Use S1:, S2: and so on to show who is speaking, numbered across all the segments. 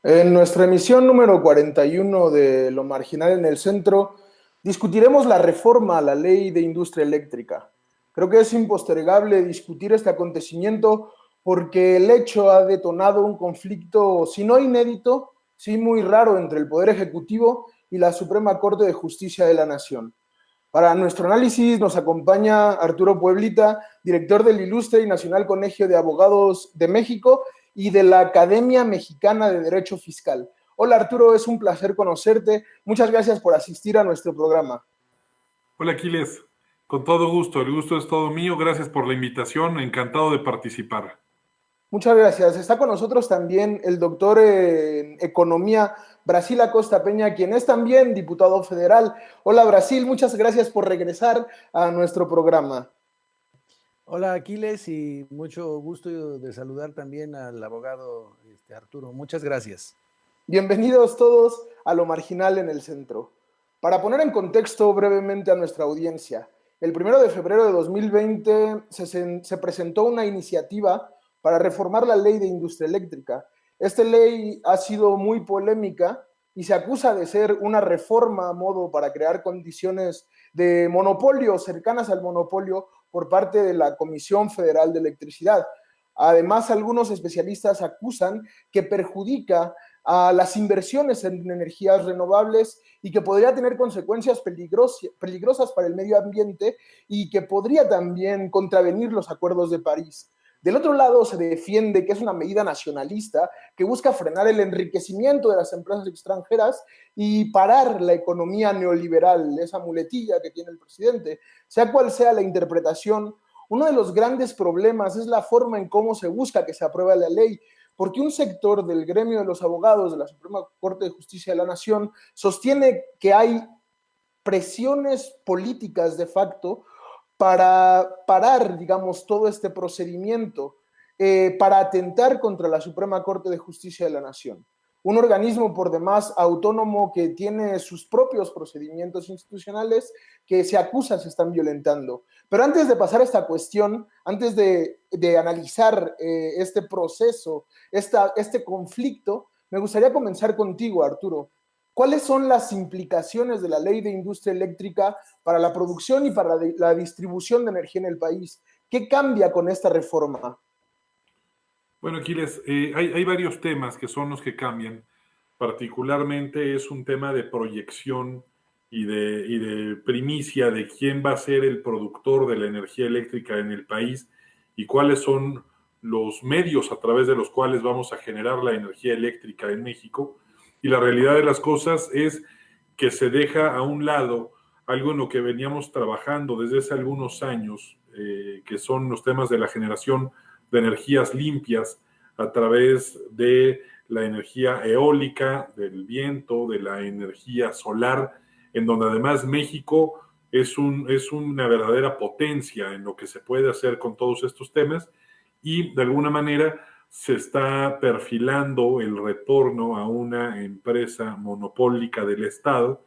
S1: En nuestra emisión número 41 de Lo Marginal en el Centro, discutiremos la reforma a la Ley de Industria Eléctrica. Creo que es impostergable discutir este acontecimiento porque el hecho ha detonado un conflicto, si no inédito, sí muy raro entre el Poder Ejecutivo y la Suprema Corte de Justicia de la Nación. Para nuestro análisis nos acompaña Arturo Pueblita, director del Ilustre y Nacional Colegio de Abogados de México y de la Academia Mexicana de Derecho Fiscal. Hola Arturo, es un placer conocerte. Muchas gracias por asistir a nuestro programa.
S2: Hola Aquiles, con todo gusto, el gusto es todo mío, gracias por la invitación, encantado de participar.
S1: Muchas gracias. Está con nosotros también el doctor en Economía, Brasil Acosta Peña, quien es también diputado federal. Hola Brasil, muchas gracias por regresar a nuestro programa.
S3: Hola Aquiles y mucho gusto de saludar también al abogado Arturo. Muchas gracias.
S1: Bienvenidos todos a Lo Marginal en el Centro. Para poner en contexto brevemente a nuestra audiencia, el 1 de febrero de 2020 se presentó una iniciativa para reformar la Ley de Industria Eléctrica. Esta ley ha sido muy polémica y se acusa de ser una reforma a modo para crear condiciones de monopolio, cercanas al monopolio, por parte de la Comisión Federal de Electricidad. Además, algunos especialistas acusan que perjudica a las inversiones en energías renovables y que podría tener consecuencias peligrosas para el medio ambiente y que podría también contravenir los acuerdos de París. Del otro lado, se defiende que es una medida nacionalista que busca frenar el enriquecimiento de las empresas extranjeras y parar la economía neoliberal, esa muletilla que tiene el presidente. Sea cual sea la interpretación, uno de los grandes problemas es la forma en cómo se busca que se apruebe la ley, porque un sector del gremio de los abogados de la Suprema Corte de Justicia de la Nación sostiene que hay presiones políticas de facto para parar, digamos, todo este procedimiento, para atentar contra la Suprema Corte de Justicia de la Nación. Un organismo por demás autónomo que tiene sus propios procedimientos institucionales que se acusa se están violentando. Pero antes de pasar a esta cuestión, antes de analizar este proceso, este conflicto, me gustaría comenzar contigo, Arturo. ¿Cuáles son las implicaciones de la Ley de Industria Eléctrica para la producción y para la distribución de energía en el país? ¿Qué cambia con esta reforma?
S2: Bueno, Aquiles, hay varios temas que son los que cambian. Particularmente es un tema de proyección y de primicia de quién va a ser el productor de la energía eléctrica en el país y cuáles son los medios a través de los cuales vamos a generar la energía eléctrica en México. Y la realidad de las cosas es que se deja a un lado algo en lo que veníamos trabajando desde hace algunos años, que son los temas de la generación de energías limpias a través de la energía eólica, del viento, de la energía solar, en donde además México es una verdadera potencia en lo que se puede hacer con todos estos temas y de alguna manera se está perfilando el retorno a una empresa monopólica del Estado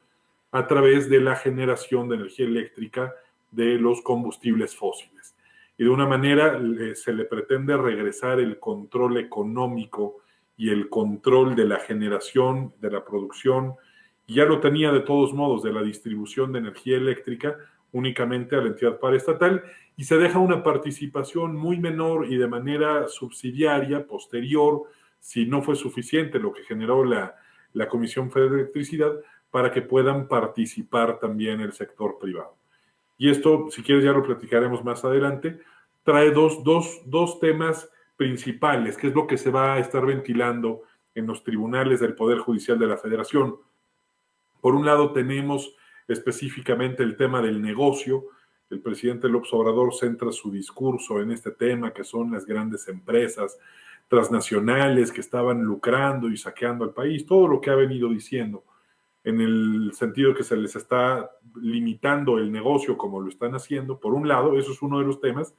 S2: a través de la generación de energía eléctrica de los combustibles fósiles. Y de una manera se le pretende regresar el control económico y el control de la generación, de la producción, y ya lo tenía de todos modos de la distribución de energía eléctrica únicamente a la entidad paraestatal, y se deja una participación muy menor y de manera subsidiaria, posterior, si no fue suficiente lo que generó la Comisión Federal de Electricidad, para que puedan participar también el sector privado. Y esto, si quieres, ya lo platicaremos más adelante, trae dos temas principales, que es lo que se va a estar ventilando en los tribunales del Poder Judicial de la Federación. Por un lado tenemos específicamente el tema del negocio, el presidente López Obrador centra su discurso en este tema, que son las grandes empresas transnacionales que estaban lucrando y saqueando al país, todo lo que ha venido diciendo, en el sentido que se les está limitando el negocio como lo están haciendo, por un lado, eso es uno de los temas,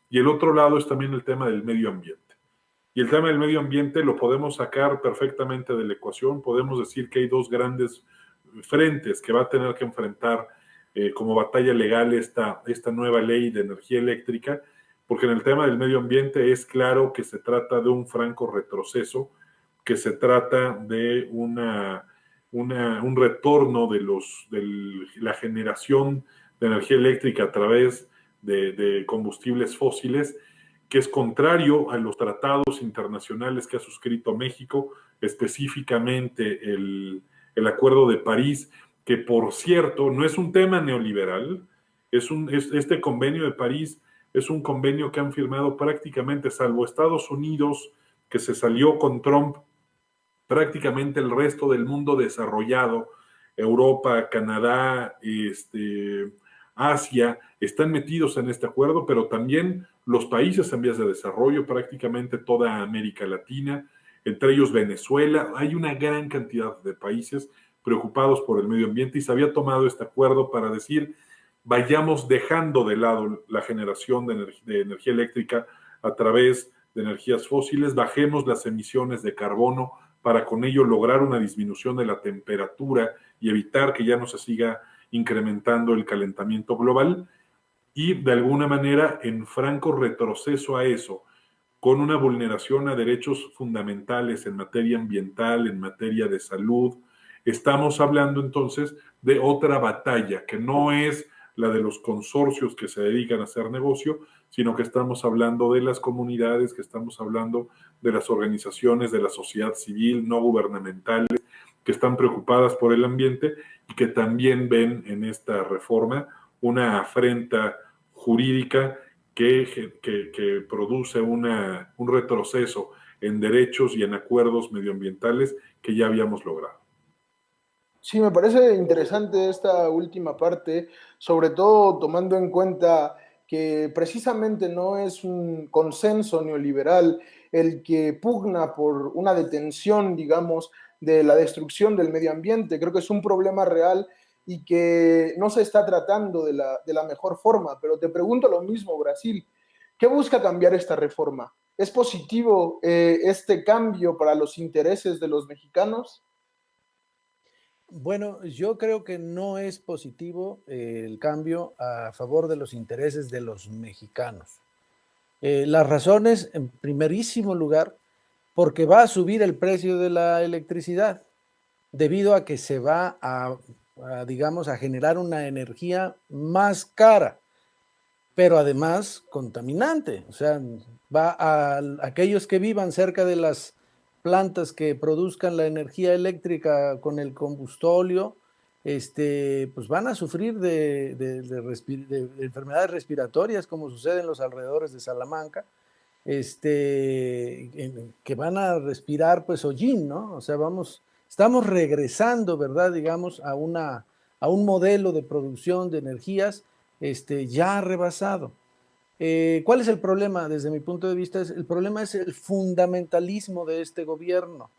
S2: y el otro lado es también el tema del medio ambiente. Y el tema del medio ambiente lo podemos sacar perfectamente de la ecuación, podemos decir que hay dos grandes frentes que va a tener que enfrentar como batalla legal esta nueva ley de energía eléctrica, porque en el tema del medio ambiente es claro que se trata de un franco retroceso, que se trata de un retorno de la generación de energía eléctrica a través de combustibles fósiles, que es contrario a los tratados internacionales que ha suscrito México, específicamente el Acuerdo de París, que por cierto no es un tema neoliberal, este convenio de París es un convenio que han firmado prácticamente, salvo Estados Unidos, que se salió con Trump, prácticamente el resto del mundo desarrollado, Europa, Canadá, Asia, están metidos en este acuerdo, pero también los países en vías de desarrollo, prácticamente toda América Latina, entre ellos Venezuela. Hay una gran cantidad de países preocupados por el medio ambiente y se había tomado este acuerdo para decir, vayamos dejando de lado la generación de energía eléctrica a través de energías fósiles, bajemos las emisiones de carbono para con ello lograr una disminución de la temperatura y evitar que ya no se siga incrementando el calentamiento global, y de alguna manera en franco retroceso a eso, con una vulneración a derechos fundamentales en materia ambiental, en materia de salud. Estamos hablando entonces de otra batalla, que no es la de los consorcios que se dedican a hacer negocio, sino que estamos hablando de las comunidades, que estamos hablando de las organizaciones de la sociedad civil no gubernamentales, que están preocupadas por el ambiente y que también ven en esta reforma una afrenta jurídica que produce un retroceso en derechos y en acuerdos medioambientales que ya habíamos logrado.
S1: Sí, me parece interesante esta última parte, sobre todo tomando en cuenta que precisamente no es un consenso neoliberal el que pugna por una detención, digamos, de la destrucción del medio ambiente. Creo que es un problema real y que no se está tratando de la mejor forma. Pero te pregunto lo mismo, Brasil, ¿qué busca cambiar esta reforma? ¿Es positivo este cambio para los intereses de los mexicanos?
S3: Bueno, yo creo que no es positivo el cambio a favor de los intereses de los mexicanos. Las razones, en primerísimo lugar, porque va a subir el precio de la electricidad, debido a que se va digamos, a generar una energía más cara, pero además contaminante. O sea, va a aquellos que vivan cerca de las plantas que produzcan la energía eléctrica con el combustóleo, pues van a sufrir de enfermedades respiratorias, como sucede en los alrededores de Salamanca, que van a respirar pues hollín, ¿no? O sea, estamos regresando, ¿verdad? Digamos, a un modelo de producción de energías ya rebasado. ¿Cuál es el problema? Desde mi punto de vista, el problema es el fundamentalismo de este gobierno,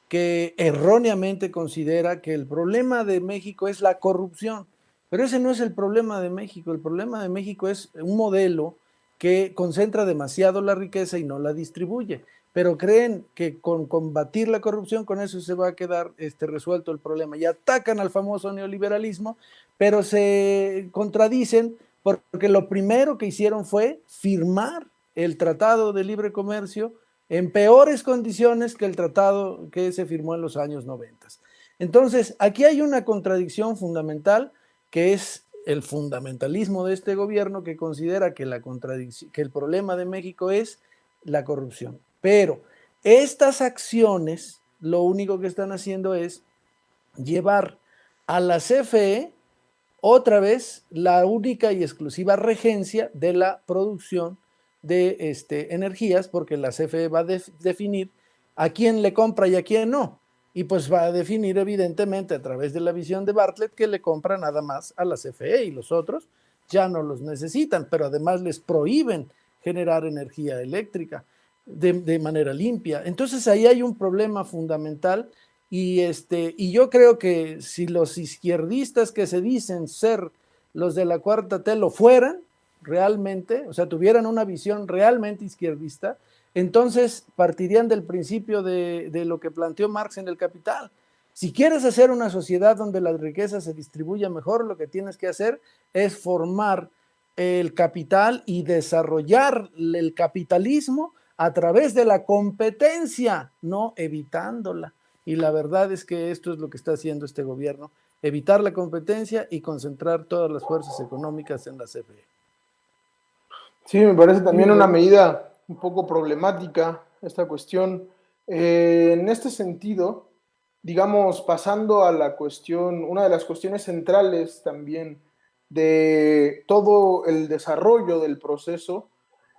S3: que erróneamente considera que el problema de México es la corrupción. Pero ese no es el problema de México. El problema de México es un modelo que concentra demasiado la riqueza y no la distribuye. Pero creen que con combatir la corrupción, con eso se va a quedar resuelto el problema. Y atacan al famoso neoliberalismo, pero se contradicen porque lo primero que hicieron fue firmar el Tratado de Libre Comercio en peores condiciones que el tratado que se firmó en los años 90. Entonces, aquí hay una contradicción fundamental, que es el fundamentalismo de este gobierno, que considera que el problema de México es la corrupción. Pero estas acciones lo único que están haciendo es llevar a la CFE otra vez la única y exclusiva regencia de la producción de energías, porque la CFE va a definir a quién le compra y a quién no. Y pues va a definir evidentemente a través de la visión de Bartlett que le compra nada más a la CFE, y los otros ya no los necesitan, pero además les prohíben generar energía eléctrica de manera limpia. Entonces ahí hay un problema fundamental y yo creo que si los izquierdistas que se dicen ser los de la Cuarta T lo fueran realmente, o sea, tuvieran una visión realmente izquierdista, entonces partirían del principio de lo que planteó Marx en El Capital. Si quieres hacer una sociedad donde la riqueza se distribuya mejor, lo que tienes que hacer es formar el capital y desarrollar el capitalismo a través de la competencia, no evitándola. Y la verdad es que esto es lo que está haciendo este gobierno, evitar la competencia y concentrar todas las fuerzas económicas en la CFE.
S1: Sí, me parece también una medida un poco problemática esta cuestión. En este sentido, digamos, pasando a la cuestión, una de las cuestiones centrales también de todo el desarrollo del proceso,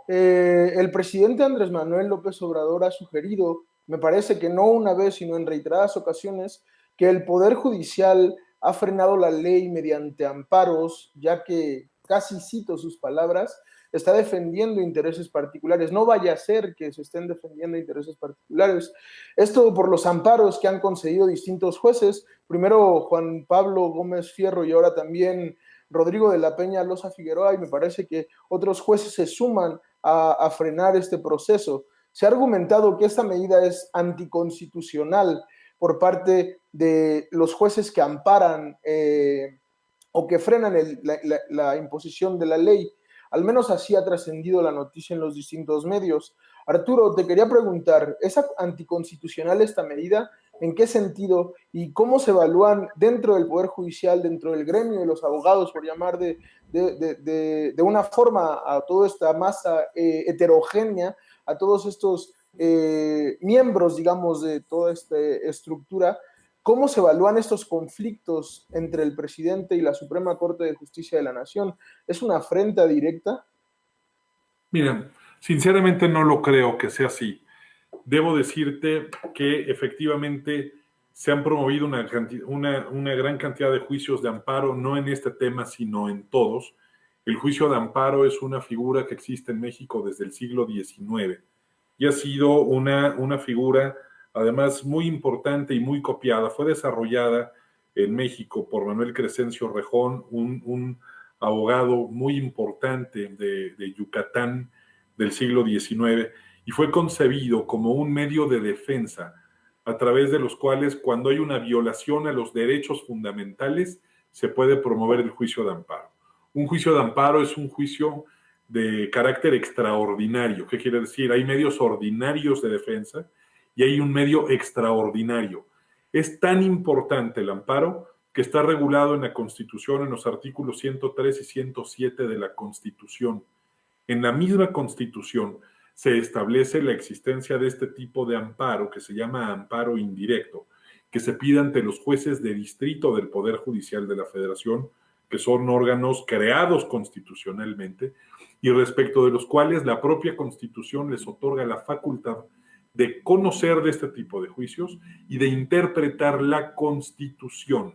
S1: el presidente Andrés Manuel López Obrador ha sugerido, me parece que no una vez, sino en reiteradas ocasiones, que el Poder Judicial ha frenado la ley mediante amparos, ya que, casi cito sus palabras, está defendiendo intereses particulares. No vaya a ser que se estén defendiendo intereses particulares. Esto por los amparos que han concedido distintos jueces, primero Juan Pablo Gómez Fierro y ahora también Rodrigo de la Peña Loza Figueroa, y me parece que otros jueces se suman a frenar este proceso. Se ha argumentado que esta medida es anticonstitucional por parte de los jueces que amparan o que frenan la imposición de la ley. Al menos así ha trascendido la noticia en los distintos medios. Arturo, te quería preguntar, ¿es anticonstitucional esta medida? ¿En qué sentido? ¿Y cómo se evalúan dentro del Poder Judicial, dentro del gremio de los abogados, por llamar de una forma a toda esta masa heterogénea, a todos estos miembros, digamos, de toda esta estructura? ¿Cómo se evalúan estos conflictos entre el presidente y la Suprema Corte de Justicia de la Nación? ¿Es una afrenta directa?
S2: Mira, sinceramente no lo creo que sea así. Debo decirte que efectivamente se han promovido una gran cantidad de juicios de amparo, no en este tema, sino en todos. El juicio de amparo es una figura que existe en México desde el siglo XIX y ha sido una figura además muy importante y muy copiada. Fue desarrollada en México por Manuel Crescencio Rejón, un abogado muy importante de Yucatán del siglo XIX, y fue concebido como un medio de defensa a través de los cuales, cuando hay una violación a los derechos fundamentales, se puede promover el juicio de amparo. Un juicio de amparo es un juicio de carácter extraordinario. ¿Qué quiere decir? Hay medios ordinarios de defensa y hay un medio extraordinario. Es tan importante el amparo que está regulado en la Constitución, en los artículos 103 y 107 de la Constitución. En la misma Constitución se establece la existencia de este tipo de amparo, que se llama amparo indirecto, que se pide ante los jueces de distrito del Poder Judicial de la Federación, que son órganos creados constitucionalmente y respecto de los cuales la propia Constitución les otorga la facultad de conocer de este tipo de juicios y de interpretar la Constitución.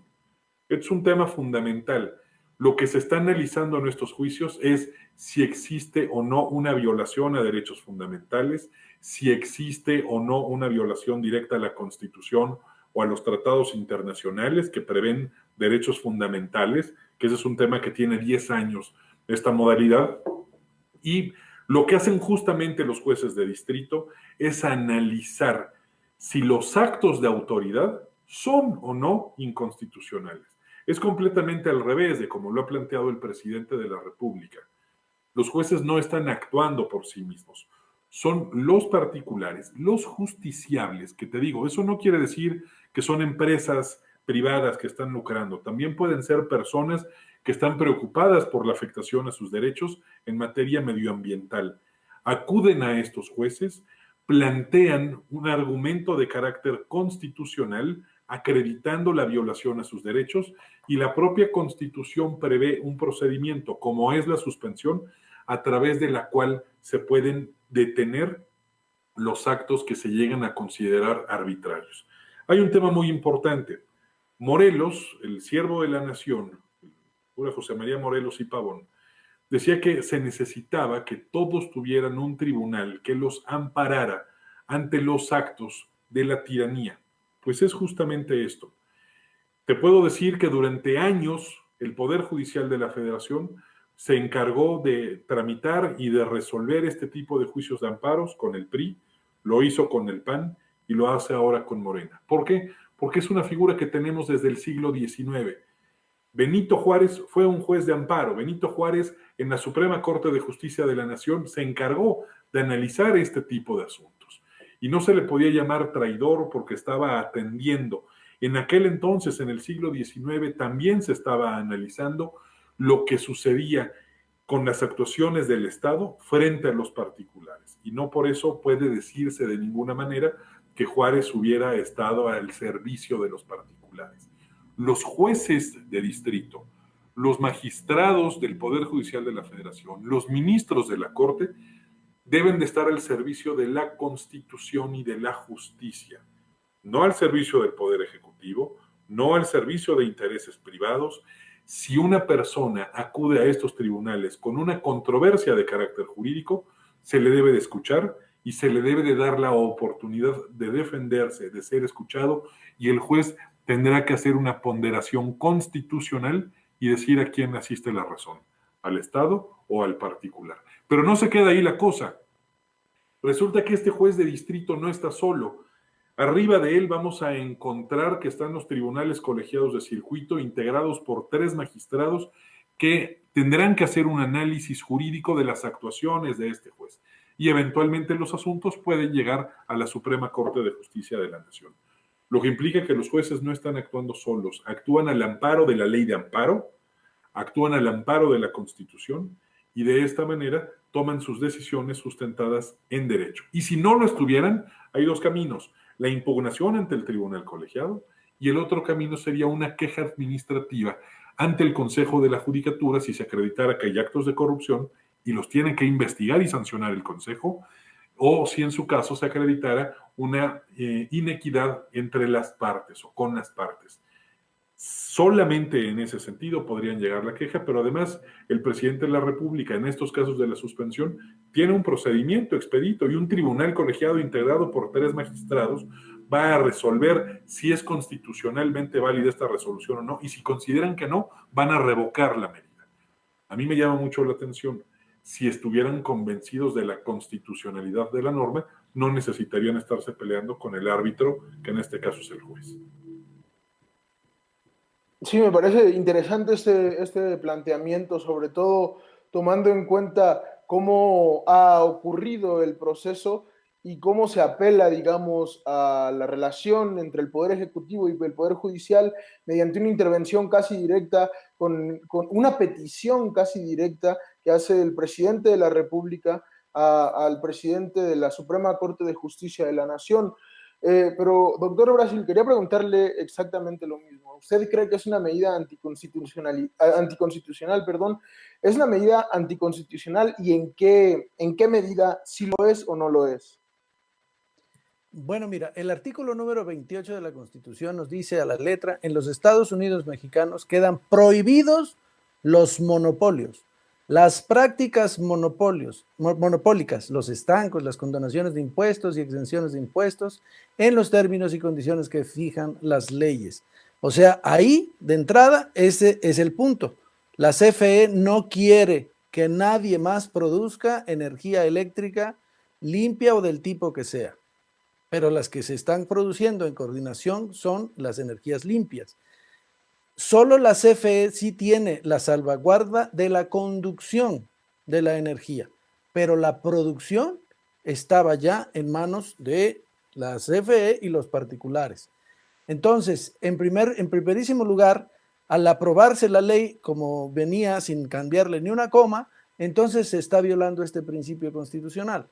S2: Es un tema fundamental. Lo que se está analizando en estos juicios es si existe o no una violación a derechos fundamentales, si existe o no una violación directa a la Constitución o a los tratados internacionales que prevén derechos fundamentales, que ese es un tema que tiene 10 años esta modalidad. Y lo que hacen justamente los jueces de distrito es analizar si los actos de autoridad son o no inconstitucionales. Es completamente al revés de como lo ha planteado el presidente de la República. Los jueces no están actuando por sí mismos. Son los particulares, los justiciables, que te digo, eso no quiere decir que son empresas privadas que están lucrando. También pueden ser personas que están preocupadas por la afectación a sus derechos en materia medioambiental. Acuden a estos jueces, plantean un argumento de carácter constitucional acreditando la violación a sus derechos, y la propia Constitución prevé un procedimiento, como es la suspensión, a través de la cual se pueden detener los actos que se llegan a considerar arbitrarios. Hay un tema muy importante. Morelos, el siervo de la nación, el cura José María Morelos y Pavón, decía que se necesitaba que todos tuvieran un tribunal que los amparara ante los actos de la tiranía. Pues es justamente esto. Te puedo decir que durante años el Poder Judicial de la Federación se encargó de tramitar y de resolver este tipo de juicios de amparos con el PRI, lo hizo con el PAN y lo hace ahora con Morena. ¿Por qué? Porque es una figura que tenemos desde el siglo XIX. Benito Juárez fue un juez de amparo. Benito Juárez en la Suprema Corte de Justicia de la Nación se encargó de analizar este tipo de asuntos. Y no se le podía llamar traidor porque estaba atendiendo. En aquel entonces, en el siglo XIX, también se estaba analizando lo que sucedía con las actuaciones del Estado frente a los particulares. Y no por eso puede decirse de ninguna manera que Juárez hubiera estado al servicio de los particulares. Los jueces de distrito, los magistrados del Poder Judicial de la Federación, los ministros de la Corte, deben de estar al servicio de la Constitución y de la justicia, no al servicio del Poder Ejecutivo, no al servicio de intereses privados. Si una persona acude a estos tribunales con una controversia de carácter jurídico, se le debe de escuchar y se le debe de dar la oportunidad de defenderse, de ser escuchado, y el juez tendrá que hacer una ponderación constitucional y decir a quién asiste la razón, al Estado o al particular. Pero no se queda ahí la cosa. Resulta que este juez de distrito no está solo. Arriba de él vamos a encontrar que están los tribunales colegiados de circuito integrados por 3 magistrados que tendrán que hacer un análisis jurídico de las actuaciones de este juez. Y eventualmente los asuntos pueden llegar a la Suprema Corte de Justicia de la Nación. Lo que implica que los jueces no están actuando solos, actúan al amparo de la ley de amparo, actúan al amparo de la Constitución y de esta manera toman sus decisiones sustentadas en derecho. Y si no lo estuvieran, hay 2 caminos: la impugnación ante el tribunal colegiado, y el otro camino sería una queja administrativa ante el Consejo de la Judicatura si se acreditara que hay actos de corrupción y los tiene que investigar y sancionar el Consejo, o si en su caso se acreditara una inequidad entre las partes o con las partes. Solamente en ese sentido podrían llegar la queja, pero además el presidente de la República en estos casos de la suspensión tiene un procedimiento expedito y un tribunal colegiado integrado por 3 magistrados va a resolver si es constitucionalmente válida esta resolución o no, y si consideran que no, van a revocar la medida. A mí me llama mucho la atención. Si estuvieran convencidos de la constitucionalidad de la norma, no necesitarían estarse peleando con el árbitro, que en este caso es el juez.
S1: Sí, me parece interesante este planteamiento, sobre todo tomando en cuenta cómo ha ocurrido el proceso y cómo se apela, digamos, a la relación entre el Poder Ejecutivo y el Poder Judicial mediante una intervención casi directa, con una petición casi directa que hace el presidente de la República al presidente de la Suprema Corte de Justicia de la Nación. Pero, doctor Brasil, quería preguntarle exactamente lo mismo. ¿Usted cree que es una medida anticonstitucional? ¿Es una medida anticonstitucional y en qué medida sí lo es o no lo es?
S3: Bueno, mira, el artículo número 28 de la Constitución nos dice a la letra: en los Estados Unidos mexicanos quedan prohibidos los monopolios, las prácticas monopólicas, los estancos, las condonaciones de impuestos y exenciones de impuestos en los términos y condiciones que fijan las leyes. O sea, ahí de entrada ese es el punto. La CFE no quiere que nadie más produzca energía eléctrica limpia o del tipo que sea, pero las que se están produciendo en coordinación son las energías limpias. Solo la CFE sí tiene la salvaguarda de la conducción de la energía, pero la producción estaba ya en manos de la CFE y los particulares. Entonces, en primerísimo lugar, al aprobarse la ley como venía sin cambiarle ni una coma, entonces se está violando este principio constitucional.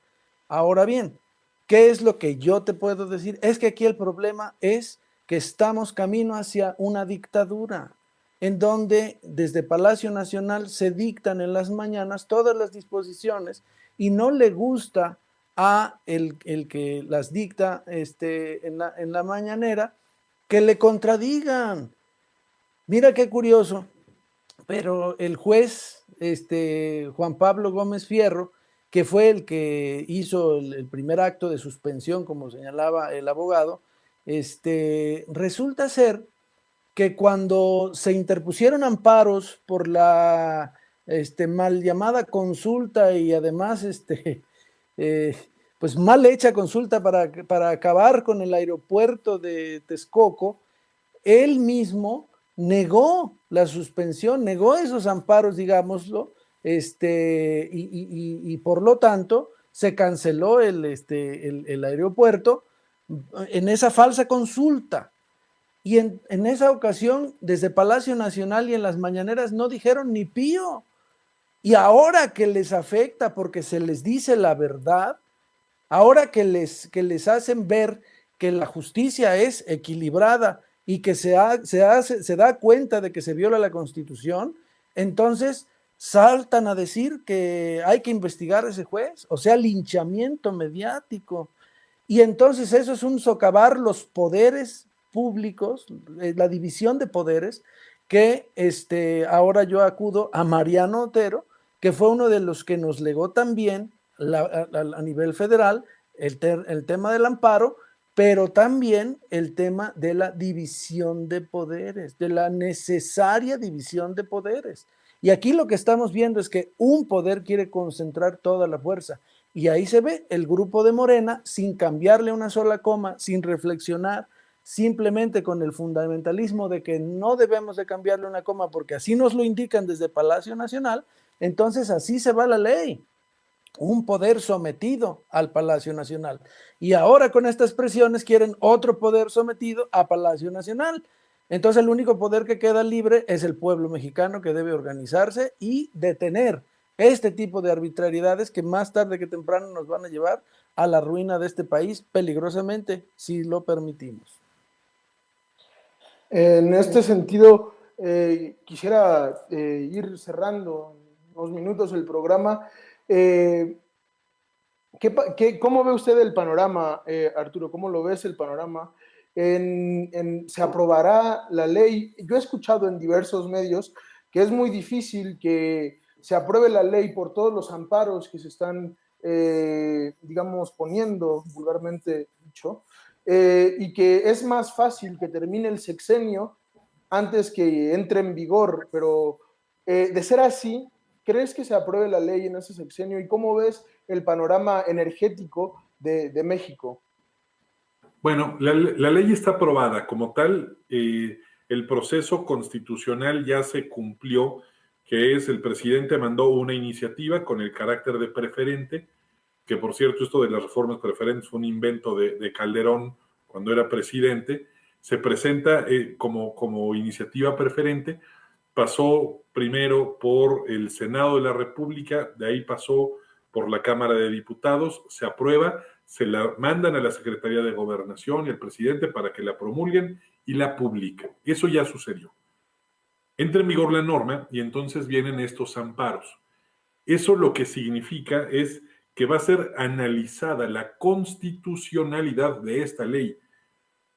S3: Ahora bien, ¿qué es lo que yo te puedo decir? Es que aquí el problema es que estamos camino hacia una dictadura, en donde desde Palacio Nacional se dictan en las mañanas todas las disposiciones y no le gusta a el que las dicta en la mañanera que le contradigan. Mira qué curioso, pero el juez Juan Pablo Gómez Fierro, que fue el que hizo el primer acto de suspensión, como señalaba el abogado, resulta ser que cuando se interpusieron amparos por la mal llamada consulta y además pues mal hecha consulta para acabar con el aeropuerto de Texcoco, él mismo negó la suspensión, negó esos amparos, digámoslo, y por lo tanto se canceló el aeropuerto en esa falsa consulta. Y en esa ocasión, desde Palacio Nacional y en las mañaneras no dijeron ni pío. Y ahora que les afecta porque se les dice la verdad, ahora que les hacen ver que la justicia es equilibrada y que se da cuenta de que se viola la Constitución, entonces saltan a decir que hay que investigar a ese juez, o sea, linchamiento mediático. Y entonces eso es un socavar los poderes públicos, la división de poderes, que ahora yo acudo a Mariano Otero, que fue uno de los que nos legó también a nivel federal el tema del amparo, pero también el tema de la división de poderes, de la necesaria división de poderes. Y aquí lo que estamos viendo es que un poder quiere concentrar toda la fuerza. Y ahí se ve el grupo de Morena sin cambiarle una sola coma, sin reflexionar, simplemente con el fundamentalismo de que no debemos de cambiarle una coma porque así nos lo indican desde Palacio Nacional. Entonces así se va la ley, un poder sometido al Palacio Nacional. Y ahora con estas presiones quieren otro poder sometido a Palacio Nacional. Entonces el único poder que queda libre es el pueblo mexicano, que debe organizarse y detener este tipo de arbitrariedades que más tarde que temprano nos van a llevar a la ruina de este país peligrosamente, si lo permitimos.
S1: En este sentido, quisiera ir cerrando unos minutos el programa. ¿Cómo ve usted el panorama, Arturo? ¿Cómo lo ves el panorama? ¿Se aprobará la ley? Yo he escuchado en diversos medios que es muy difícil que se apruebe la ley por todos los amparos que se están, digamos, poniendo, vulgarmente dicho, y que es más fácil que termine el sexenio antes que entre en vigor, pero de ser así, ¿crees que se apruebe la ley en ese sexenio? ¿Y cómo ves el panorama energético de México?
S2: Bueno, la ley está aprobada como tal. El proceso constitucional ya se cumplió, que es el presidente mandó una iniciativa con el carácter de preferente, que por cierto esto de las reformas preferentes fue un invento de Calderón cuando era presidente. Se presenta como iniciativa preferente, pasó primero por el Senado de la República, de ahí pasó por la Cámara de Diputados, se aprueba, se la mandan a la Secretaría de Gobernación y al presidente para que la promulguen y la publiquen. Eso ya sucedió. Entra en vigor la norma y entonces vienen estos amparos. Eso lo que significa es que va a ser analizada la constitucionalidad de esta ley.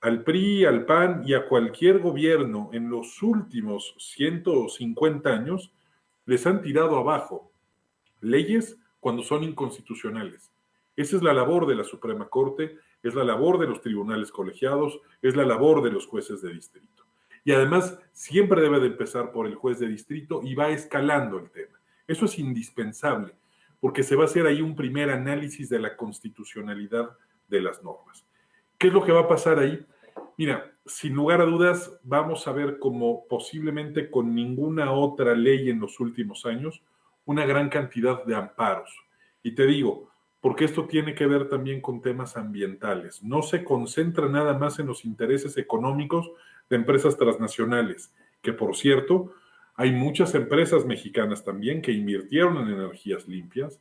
S2: Al PRI, al PAN y a cualquier gobierno en los últimos 150 años les han tirado abajo leyes cuando son inconstitucionales. Esa es la labor de la Suprema Corte, es la labor de los tribunales colegiados, es la labor de los jueces de distrito. Y además siempre debe de empezar por el juez de distrito y va escalando el tema. Eso es indispensable, porque se va a hacer ahí un primer análisis de la constitucionalidad de las normas. ¿Qué es lo que va a pasar ahí? Mira, sin lugar a dudas, vamos a ver como posiblemente con ninguna otra ley en los últimos años, una gran cantidad de amparos. Y te digo, porque esto tiene que ver también con temas ambientales. No se concentra nada más en los intereses económicos de empresas transnacionales, que por cierto, hay muchas empresas mexicanas también que invirtieron en energías limpias.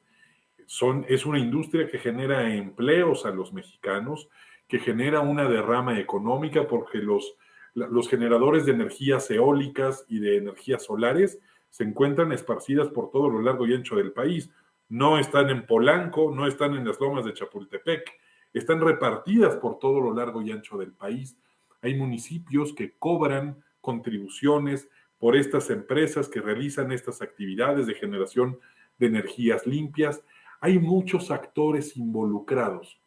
S2: Es una industria que genera empleos a los mexicanos, que genera una derrama económica porque los generadores de energías eólicas y de energías solares se encuentran esparcidas por todo lo largo y ancho del país. No están en Polanco, no están en las lomas de Chapultepec, están repartidas por todo lo largo y ancho del país. Hay municipios que cobran contribuciones por estas empresas que realizan estas actividades de generación de energías limpias. Hay muchos actores involucrados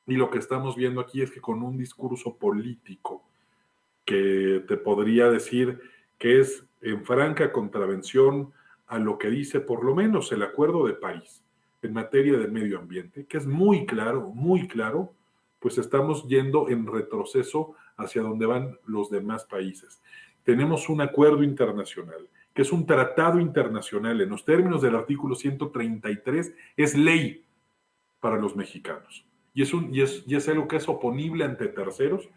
S2: y lo que estamos viendo aquí es que con un discurso político que te podría decir que es en franca contravención a lo que dice por lo menos el Acuerdo de París en materia de medio ambiente, que es muy claro, pues estamos yendo en retroceso hacia donde van los demás países. Tenemos un acuerdo internacional, que es un tratado internacional, en los términos del artículo 133, es ley para los mexicanos. Y es algo que es oponible ante terceros.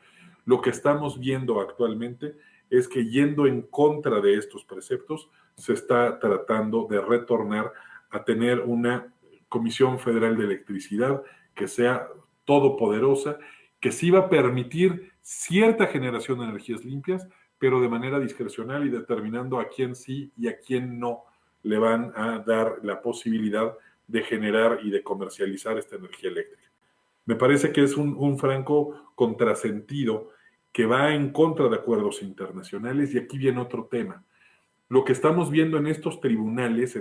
S2: Lo que estamos viendo actualmente es que yendo en contra de estos preceptos, se está tratando de retornar a tener una Comisión Federal de Electricidad que sea todopoderosa, que sí va a permitir cierta generación de energías limpias, pero de manera discrecional y determinando a quién sí y a quién no le van a dar la posibilidad de generar y de comercializar esta energía eléctrica. Me parece que es un franco contrasentido que va en contra de acuerdos internacionales, y aquí viene otro tema. Lo que estamos viendo en estos tribunales,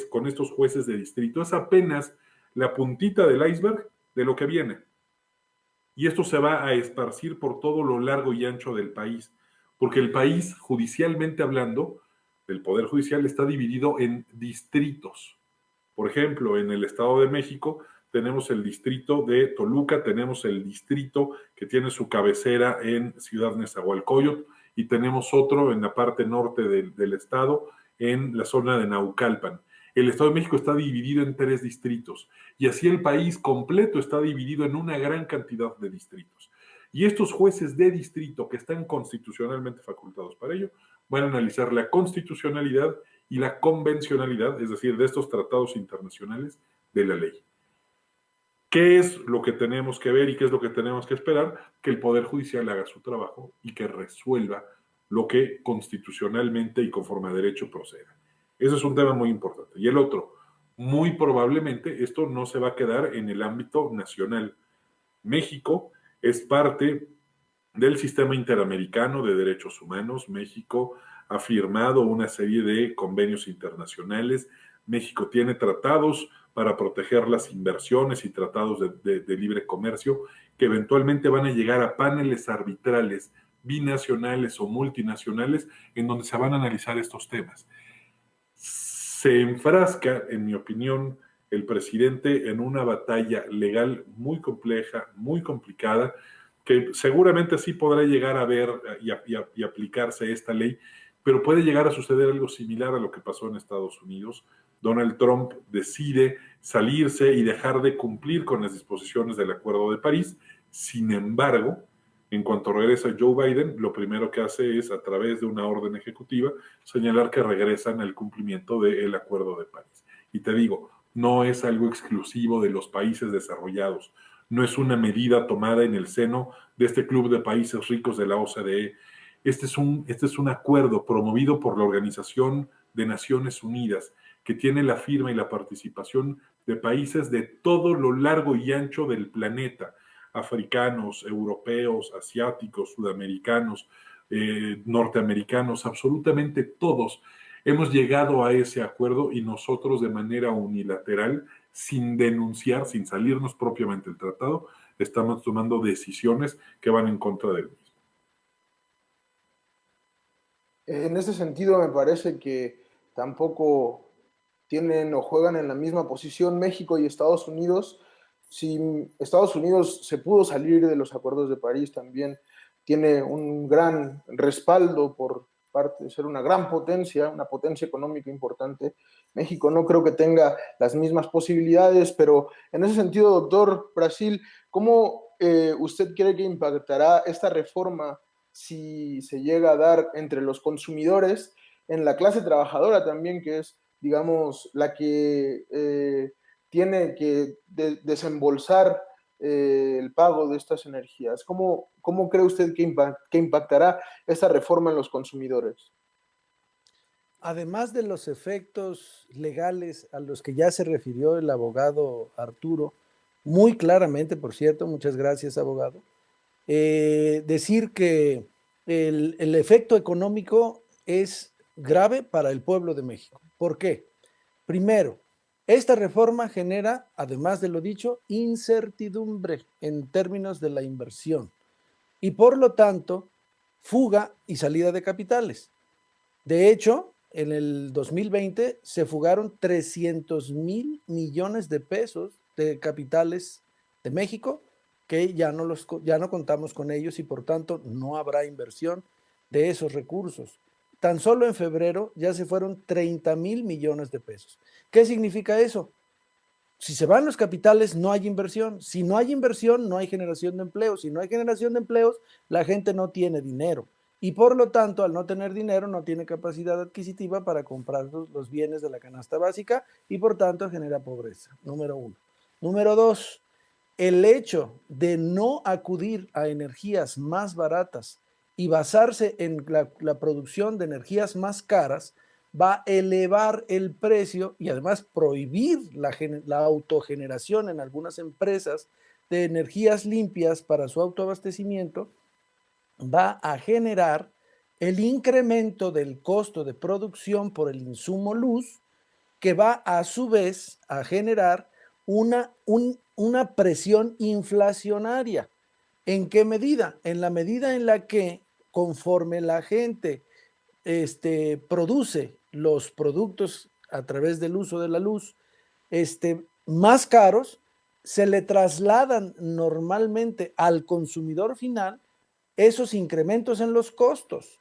S2: con estos jueces de distrito, es apenas la puntita del iceberg de lo que viene. Y esto se va a esparcir por todo lo largo y ancho del país, porque el país, judicialmente hablando, el Poder Judicial está dividido en distritos. Por ejemplo, en el Estado de México tenemos el distrito de Toluca, tenemos el distrito que tiene su cabecera en Ciudad Nezahualcóyotl, y tenemos otro en la parte norte del estado, en la zona de Naucalpan. El Estado de México está dividido en 3 distritos, y así el país completo está dividido en una gran cantidad de distritos. Y estos jueces de distrito, que están constitucionalmente facultados para ello, van a analizar la constitucionalidad y la convencionalidad, es decir, de estos tratados internacionales, de la ley. ¿Qué es lo que tenemos que ver y qué es lo que tenemos que esperar? Que el Poder Judicial haga su trabajo y que resuelva lo que constitucionalmente y conforme a derecho proceda. Ese es un tema muy importante. Y el otro, muy probablemente esto no se va a quedar en el ámbito nacional. México es parte del sistema interamericano de derechos humanos. México ha firmado una serie de convenios internacionales. México tiene tratados para proteger las inversiones y tratados de libre comercio que eventualmente van a llegar a paneles arbitrales binacionales o multinacionales en donde se van a analizar estos temas. Se enfrasca, en mi opinión, el presidente en una batalla legal muy compleja, muy complicada, que seguramente sí podrá llegar a ver y aplicarse esta ley, pero puede llegar a suceder algo similar a lo que pasó en Estados Unidos. Donald Trump decide salirse y dejar de cumplir con las disposiciones del Acuerdo de París. Sin embargo, en cuanto regresa Joe Biden, lo primero que hace es, a través de una orden ejecutiva, señalar que regresan al cumplimiento del Acuerdo de París. Y te digo, no es algo exclusivo de los países desarrollados, no es una medida tomada en el seno de este club de países ricos de la OCDE. Este es un acuerdo promovido por la Organización de Naciones Unidas, que tiene la firma y la participación de países de todo lo largo y ancho del planeta, africanos, europeos, asiáticos, sudamericanos, norteamericanos, absolutamente todos. Hemos llegado a ese acuerdo y nosotros de manera unilateral, sin denunciar, sin salirnos propiamente del tratado, estamos tomando decisiones que van en contra del mismo.
S1: En ese sentido, me parece que tampoco tienen o juegan en la misma posición México y Estados Unidos. Si Estados Unidos se pudo salir de los acuerdos de París, también tiene un gran respaldo por parte de ser una gran potencia, una potencia económica importante. México no creo que tenga las mismas posibilidades, pero en ese sentido, doctor Brasil, ¿cómo usted cree que impactará esta reforma si se llega a dar entre los consumidores, en la clase trabajadora también, que es, digamos, la que tiene que desembolsar el pago de estas energías? ¿Cómo cree usted que impactará esta reforma en los consumidores?
S3: Además de los efectos legales a los que ya se refirió el abogado Arturo, muy claramente, por cierto, muchas gracias, abogado, decir que el efecto económico es grave para el pueblo de México. ¿Por qué? Primero, esta reforma genera, además de lo dicho, incertidumbre en términos de la inversión y por lo tanto, fuga y salida de capitales. De hecho, en el 2020 se fugaron 300,000 millones de pesos de capitales de México que ya no contamos con ellos y por tanto no habrá inversión de esos recursos. Tan solo en febrero ya se fueron 30,000 millones de pesos. ¿Qué significa eso? Si se van los capitales, no hay inversión. Si no hay inversión, no hay generación de empleos. Si no hay generación de empleos, la gente no tiene dinero. Y por lo tanto, al no tener dinero, no tiene capacidad adquisitiva para comprar los bienes de la canasta básica y por tanto genera pobreza. Número uno. Número dos, el hecho de no acudir a energías más baratas y basarse en la producción de energías más caras va a elevar el precio y además prohibir la autogeneración en algunas empresas de energías limpias para su autoabastecimiento, va a generar el incremento del costo de producción por el insumo luz, que va a su vez a generar una presión inflacionaria. ¿En qué medida? En la medida en la que conforme la gente produce los productos a través del uso de la luz más caros, se le trasladan normalmente al consumidor final esos incrementos en los costos,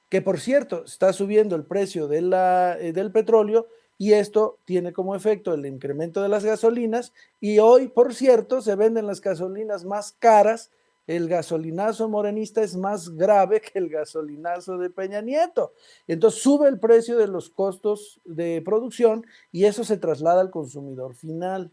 S3: que por cierto está subiendo el precio del petróleo y esto tiene como efecto el incremento de las gasolinas y hoy, por cierto, se venden las gasolinas más caras. El gasolinazo morenista es más grave que el gasolinazo de Peña Nieto. Entonces sube el precio de los costos de producción y eso se traslada al consumidor final.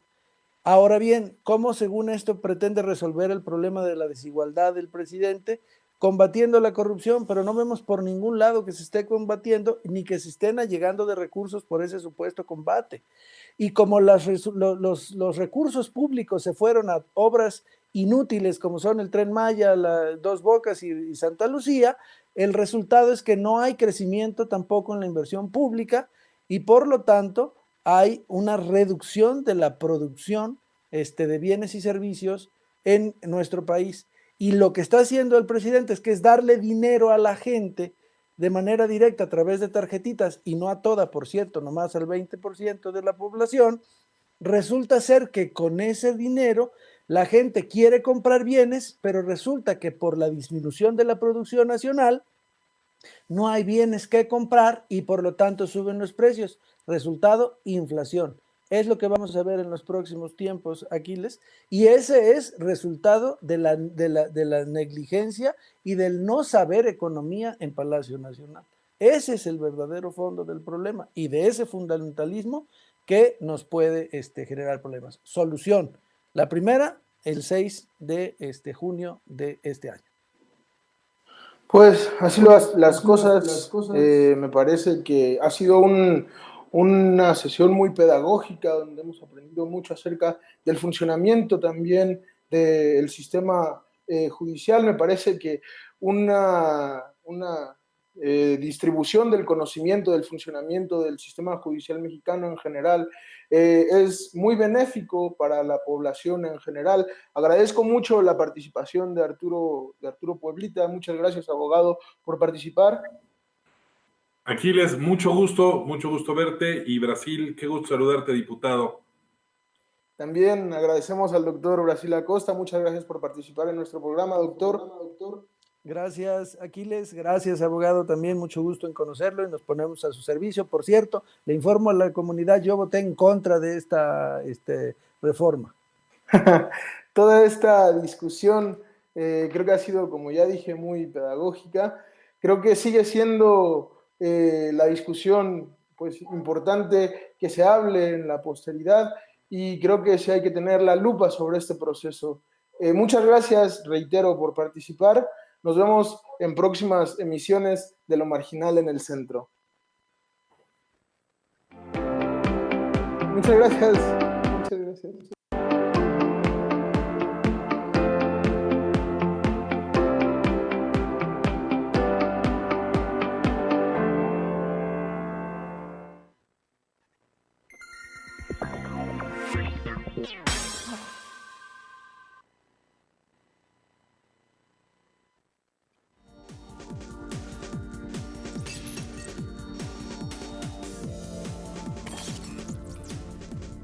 S3: Ahora bien, ¿cómo según esto pretende resolver el problema de la desigualdad del presidente? Combatiendo la corrupción, pero no vemos por ningún lado que se esté combatiendo ni que se estén allegando de recursos por ese supuesto combate. Y como los recursos públicos se fueron a obras inútiles como son el Tren Maya, Dos Bocas y Santa Lucía, el resultado es que no hay crecimiento tampoco en la inversión pública y por lo tanto hay una reducción de la producción de bienes y servicios en nuestro país. Y lo que está haciendo el presidente es darle dinero a la gente de manera directa a través de tarjetitas y no a toda, por cierto, nomás al 20% de la población. Resulta ser que con ese dinero la gente quiere comprar bienes, pero resulta que por la disminución de la producción nacional no hay bienes que comprar y por lo tanto suben los precios. Resultado, inflación. Es lo que vamos a ver en los próximos tiempos, Aquiles, y ese es resultado de la negligencia y del no saber economía en Palacio Nacional. Ese es el verdadero fondo del problema y de ese fundamentalismo que nos puede generar problemas. Solución. La primera, el 6 de junio de este año.
S1: Pues así las cosas, me parece que ha sido una sesión muy pedagógica donde hemos aprendido mucho acerca del funcionamiento también del sistema judicial. Me parece que una distribución del conocimiento del funcionamiento del sistema judicial mexicano en general es muy benéfico para la población en general. Agradezco mucho la participación de Arturo Pueblita. Muchas gracias, abogado, por participar.
S2: Aquiles, mucho gusto verte, y Brasil, qué gusto saludarte, diputado.
S1: También agradecemos al doctor Brasil Acosta. Muchas gracias por participar en nuestro programa, doctor.
S3: Gracias, Aquiles. Gracias, abogado. También mucho gusto en conocerlo y nos ponemos a su servicio. Por cierto, le informo a la comunidad, yo voté en contra de esta reforma.
S1: Toda esta discusión creo que ha sido, como ya dije, muy pedagógica. Creo que sigue siendo la discusión pues, importante que se hable en la posteridad y creo que sí hay que tener la lupa sobre este proceso. Muchas gracias, reitero, por participar. Nos vemos en próximas emisiones de Lo Marginal en el Centro. Muchas gracias.